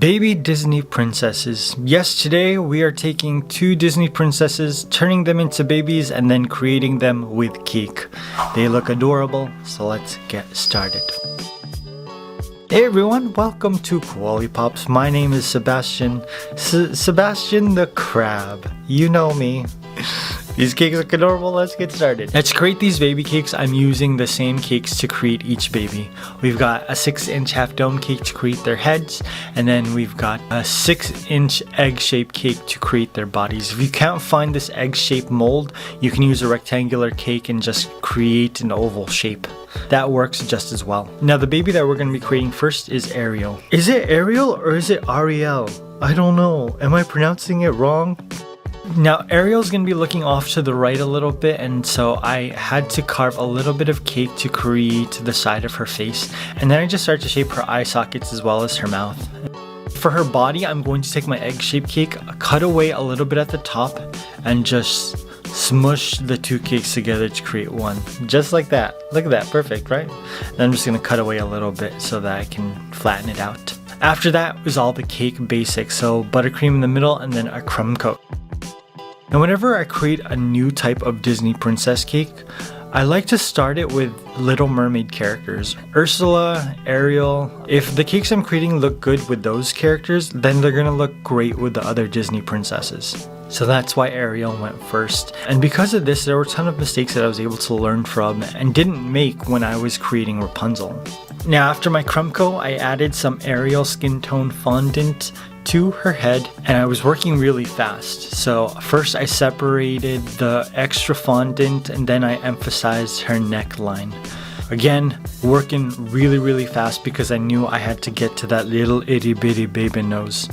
Baby Disney princesses. Yes, today we are taking two Disney princesses, turning them into babies, and then creating them with cake. They look adorable, so let's get started. Hey everyone, welcome to Koalipops. My name is Sebastian. Sebastian the Crab. You know me. These cakes look adorable, let's get started. Now, to create these baby cakes, I'm using the same cakes to create each baby. We've got a 6-inch half dome cake to create their heads, and then we've got a 6-inch egg-shaped cake to create their bodies. If you can't find this egg-shaped mold, you can use a rectangular cake and just create an oval shape. That works just as well. Now, the baby that we're going to be creating first is Ariel. Is it Ariel or is it Ariel? I don't know. Am I pronouncing it wrong? Now, Ariel's going to be looking off to the right a little bit, and so I had to carve a little bit of cake to create the side of her face, and then I just started to shape her eye sockets as well as her mouth. For her body, I'm going to take my egg-shaped cake, cut away a little bit at the top, and just smush the two cakes together to create one. Just like that. Look at that, perfect, right? Then I'm just going to cut away a little bit so that I can flatten it out. After that was all the cake basics, so buttercream in the middle and then a crumb coat. Now, whenever I create a new type of Disney princess cake, I like to start it with Little Mermaid characters. Ursula, Ariel. If the cakes I'm creating look good with those characters, then they're gonna look great with the other Disney princesses. So that's why Ariel went first. And because of this, there were a ton of mistakes that I was able to learn from and didn't make when I was creating Rapunzel. Now, after my crumb coat, I added some Ariel skin tone fondant to her head, and I was working really fast. So first I separated the extra fondant and then I emphasized her neckline. Again, working really fast because I knew I had to get to that little itty bitty baby nose.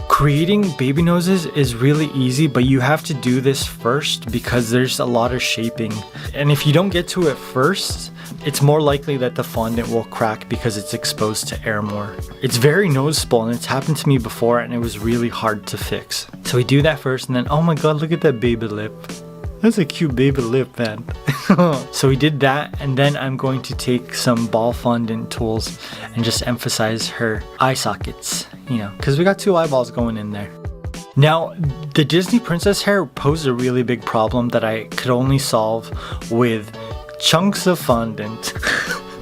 Creating baby noses is really easy, but you have to do this first because there's a lot of shaping. And if you don't get to it first, it's more likely that the fondant will crack because it's exposed to air more. It's very noticeable and it's happened to me before and it was really hard to fix. So we do that first and then, oh my god, look at that baby lip. That's a cute baby lip, man. So we did that, and then I'm going to take some ball fondant tools and just emphasize her eye sockets, you know, because we got two eyeballs going in there. Now, the Disney princess hair posed a really big problem that I could only solve with chunks of fondant.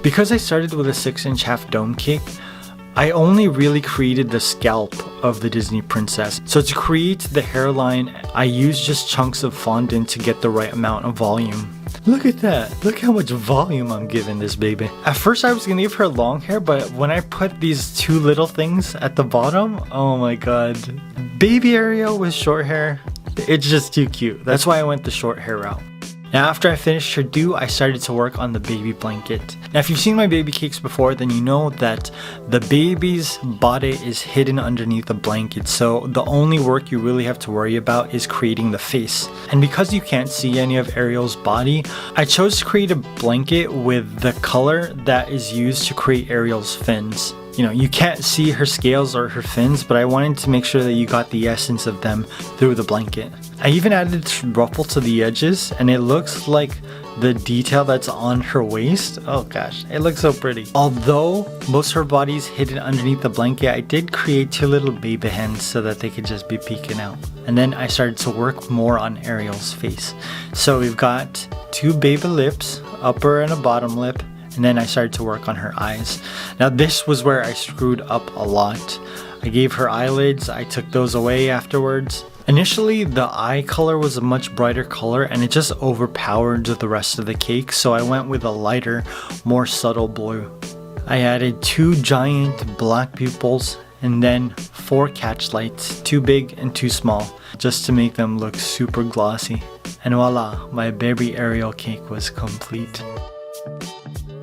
Because I started with a 6-inch half dome cake, I only really created the scalp of the Disney princess. So to create the hairline, I used just chunks of fondant to get the right amount of volume. Look at that. Look how much volume I'm giving this baby. At first I was gonna give her long hair, but when I put these two little things at the bottom, oh my god. Baby Ariel with short hair, it's just too cute. That's why I went the short hair route. Now, after I finished her do, I started to work on the baby blanket. Now, if you've seen my baby cakes before, then you know that the baby's body is hidden underneath the blanket. So the only work you really have to worry about is creating the face. And because you can't see any of Ariel's body, I chose to create a blanket with the color that is used to create Ariel's fins. You know, you can't see her scales or her fins, but I wanted to make sure that you got the essence of them through the blanket. I even added ruffle to the edges, and it looks like the detail that's on her waist. Oh gosh, it looks so pretty. Although most of her body's hidden underneath the blanket, I did create two little baby hens so that they could just be peeking out. And then I started to work more on Ariel's face. So we've got two baby lips, upper and a bottom lip, and then I started to work on her eyes. Now this was where I screwed up a lot. I gave her eyelids, I took those away afterwards. Initially, the eye color was a much brighter color and it just overpowered the rest of the cake, so I went with a lighter, more subtle blue. I added two giant black pupils and then 4 catch lights, 2 big and 2 small, just to make them look super glossy. And voila, my baby Ariel cake was complete.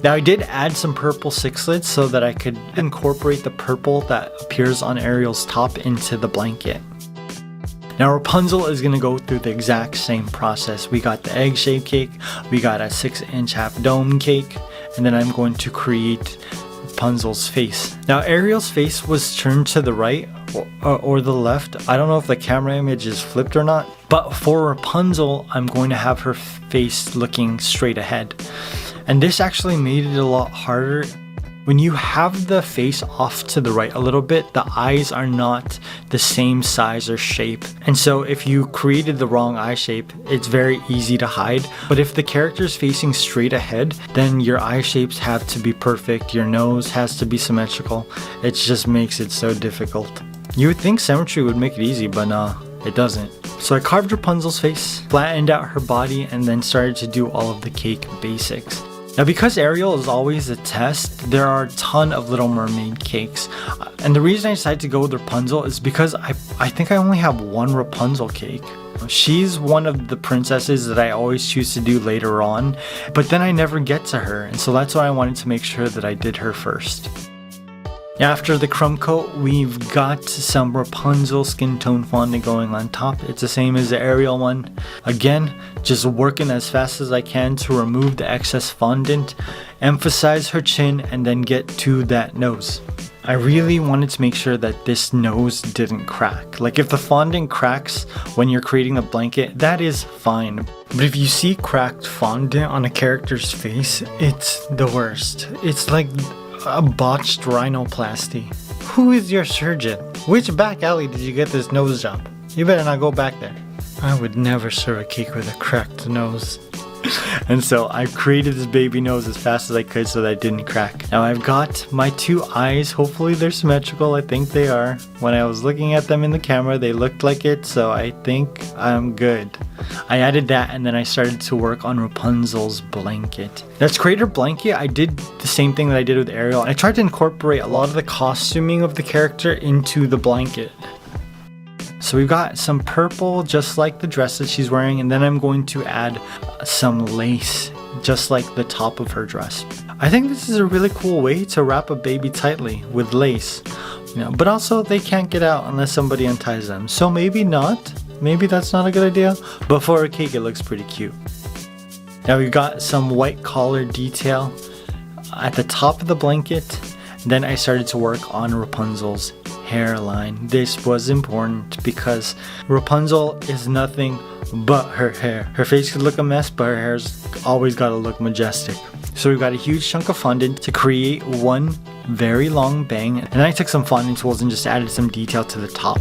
Now, I did add some purple sixlets so that I could incorporate the purple that appears on Ariel's top into the blanket. Now, Rapunzel is going to go through the exact same process. We got the egg-shaped cake, we got a 6-inch half dome cake, and then I'm going to create Rapunzel's face. Now, Ariel's face was turned to the right or the left. I don't know if the camera image is flipped or not, but for Rapunzel, I'm going to have her face looking straight ahead. And this actually made it a lot harder When you have the face off to the right a little bit, the eyes are not the same size or shape. And so if you created the wrong eye shape, it's very easy to hide. But if the character is facing straight ahead, then your eye shapes have to be perfect. Your nose has to be symmetrical. It just makes it so difficult. You would think symmetry would make it easy, but nah, it doesn't. So I carved Rapunzel's face, flattened out her body, and then started to do all of the cake basics. Now because Ariel is always a test, there are a ton of Little Mermaid cakes. And the reason I decided to go with Rapunzel is because I think I only have one Rapunzel cake. She's one of the princesses that I always choose to do later on, but then I never get to her, and so that's why I wanted to make sure that I did her first. After the crumb coat, we've got some Rapunzel skin tone fondant going on top. It's the same as the Ariel one. Again, just working as fast as I can to remove the excess fondant, emphasize her chin, and then get to that nose. I really wanted to make sure that this nose didn't crack. Like if the fondant cracks when you're creating the blanket, that is fine. But if you see cracked fondant on a character's face, it's the worst. It's like a botched rhinoplasty. Who is your surgeon? Which back alley did you get this nose job? You better not go back there. I would never serve a cake with a cracked nose. And so I created this baby nose as fast as I could so that it didn't crack. Now I've got my two eyes. Hopefully they're symmetrical. I think they are. When I was looking at them in the camera, they looked like it, so I think I'm good. I added that and then I started to work on Rapunzel's blanket. Now to create her blanket, I did the same thing that I did with Ariel. I tried to incorporate a lot of the costuming of the character into the blanket. So we've got some purple, just like the dress that she's wearing, and then I'm going to add some lace, just like the top of her dress. I think this is a really cool way to wrap a baby tightly with lace, but also they can't get out unless somebody unties them. So maybe not. Maybe that's not a good idea, but for a cake it looks pretty cute. Now we've got some white collar detail at the top of the blanket. Then I started to work on Rapunzel's hairline. This was important because Rapunzel is nothing but her hair. Her face could look a mess, but her hair's always got to look majestic. So we've got a huge chunk of fondant to create one very long bang, and I took some fondant tools and just added some detail to the top.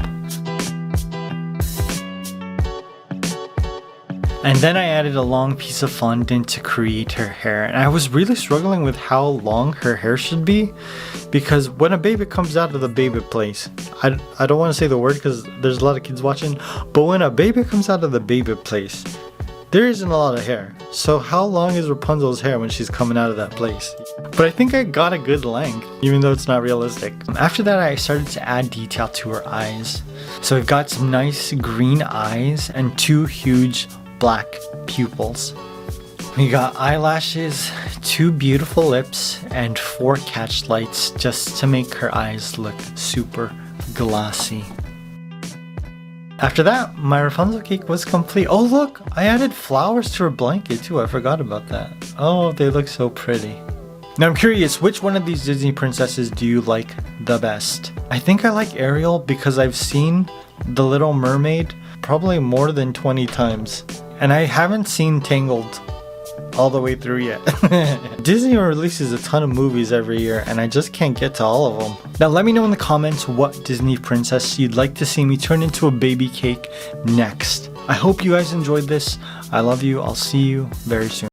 And then I added a long piece of fondant to create her hair. And I was really struggling with how long her hair should be, because when a baby comes out of the baby place, I don't want to say the word because there's a lot of kids watching, but when a baby comes out of the baby place, there isn't a lot of hair. So how long is Rapunzel's hair when she's coming out of that place? But I think I got a good length, even though it's not realistic. After that, I started to add detail to her eyes. So I've got some nice green eyes and two huge black pupils. We got eyelashes, two beautiful lips, and 4 catch lights just to make her eyes look super glossy. After that, my Rapunzel cake was complete. Oh look, I added flowers to her blanket too. I forgot about that. Oh, they look so pretty. Now I'm curious, which one of these Disney princesses do you like the best? I think I like Ariel because I've seen The Little Mermaid probably more than 20 times. And I haven't seen Tangled all the way through yet. Disney releases a ton of movies every year and I just can't get to all of them. Now let me know in the comments what Disney princess you'd like to see me turn into a baby cake next. I hope you guys enjoyed this. I love you. I'll see you very soon.